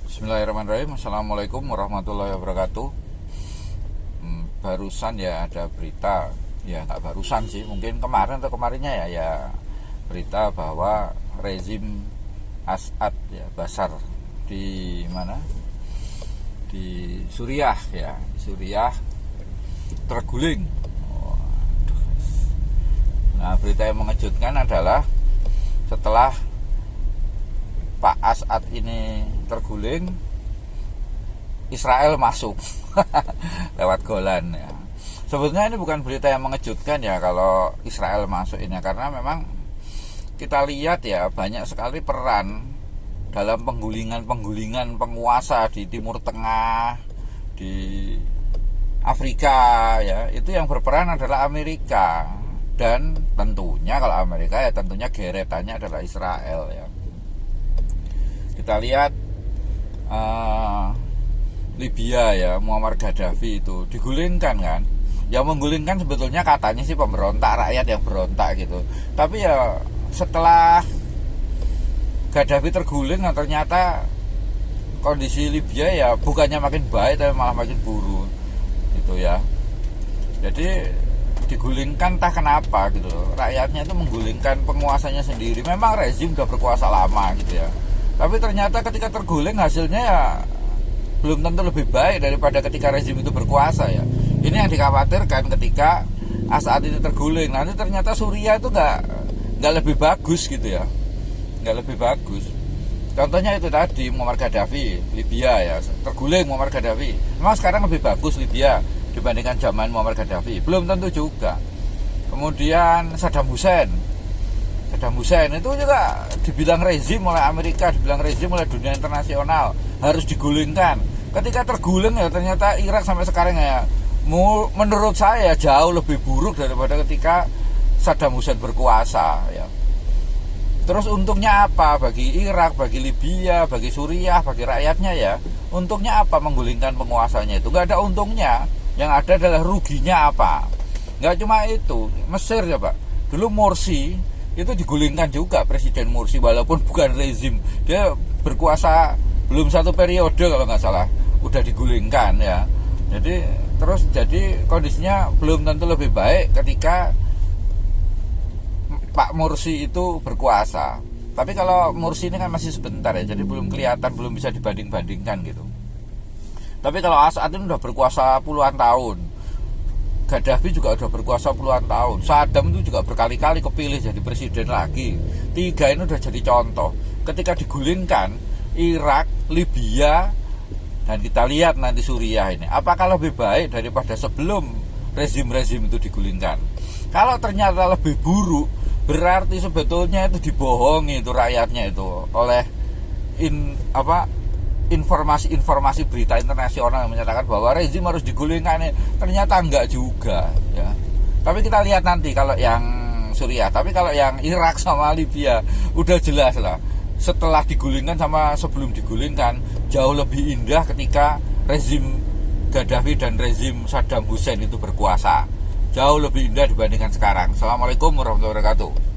Bismillahirrahmanirrahim. Assalamualaikum warahmatullahi wabarakatuh. Barusan ya ada berita, ya nggak barusan sih, mungkin kemarin atau kemarinnya ya berita bahwa rezim Asad ya Bashar di mana, di Suriah ya, Suriah terguling. Nah, berita yang mengejutkan adalah setelah Pak Asad ini terguling, Israel masuk lewat Golan ya. Sebetulnya ini bukan berita yang mengejutkan ya kalau Israel masuk ini, karena memang kita lihat ya banyak sekali peran dalam penggulingan penguasa di Timur Tengah, di Afrika ya. Itu yang berperan adalah Amerika, dan tentunya kalau Amerika ya tentunya geretannya adalah Israel ya. Kita lihat Libya ya, Muammar Gaddafi itu digulingkan kan. Yang menggulingkan sebetulnya katanya sih pemberontak, rakyat yang berontak gitu. Tapi ya setelah Gaddafi terguling, nah ternyata kondisi Libya ya bukannya makin baik tapi malah makin buruk gitu ya. Jadi digulingkan entah kenapa gitu. Rakyatnya itu menggulingkan penguasanya sendiri. Memang rezim udah berkuasa lama gitu ya, tapi ternyata ketika terguling hasilnya ya belum tentu lebih baik daripada ketika rezim itu berkuasa ya. Ini yang dikhawatirkan ketika Asad ini terguling. Nanti ternyata Suriah itu nggak lebih bagus gitu ya, nggak lebih bagus. Contohnya itu tadi Muammar Gaddafi, Libya ya, terguling Muammar Gaddafi. Memang sekarang lebih bagus Libya dibandingkan zaman Muammar Gaddafi? Belum tentu juga. Kemudian Saddam Hussein itu juga dibilang rezim oleh Amerika, dibilang rezim oleh dunia internasional, harus digulingkan. Ketika terguling ya ternyata Irak sampai sekarang ya menurut saya jauh lebih buruk daripada ketika Saddam Hussein berkuasa ya. Terus untungnya apa bagi Irak, bagi Libya, bagi Suriah, bagi rakyatnya ya? Untungnya apa menggulingkan penguasanya itu? Gak ada untungnya. Yang ada adalah ruginya apa? Gak cuma itu, Mesir ya Pak. Dulu Morsi itu digulingkan juga, Presiden Morsi, walaupun bukan rezim, dia berkuasa belum satu periode kalau nggak salah, udah digulingkan ya. Jadi kondisinya belum tentu lebih baik ketika Pak Morsi itu berkuasa. Tapi kalau Morsi ini kan masih sebentar ya, jadi belum kelihatan, belum bisa dibanding-bandingkan gitu. Tapi kalau Asad ini udah berkuasa puluhan tahun, Gaddafi juga udah berkuasa puluhan tahun, Saddam itu juga berkali-kali kepilih jadi presiden lagi. Tiga ini udah jadi contoh. Ketika digulingkan Irak, Libya, dan kita lihat nanti Suriah ini, apakah lebih baik daripada sebelum rezim-rezim itu digulingkan? Kalau ternyata lebih buruk, berarti sebetulnya itu dibohongi itu rakyatnya itu oleh informasi berita internasional yang menyatakan bahwa rezim harus digulingkan. Ternyata enggak juga ya. Tapi kita lihat nanti kalau yang Suriah. Tapi kalau yang Irak sama Libya udah jelas lah, setelah digulingkan sama sebelum digulingkan jauh lebih indah ketika rezim Gaddafi dan rezim Saddam Hussein itu berkuasa. Jauh lebih indah dibandingkan sekarang. Assalamualaikum warahmatullahi wabarakatuh.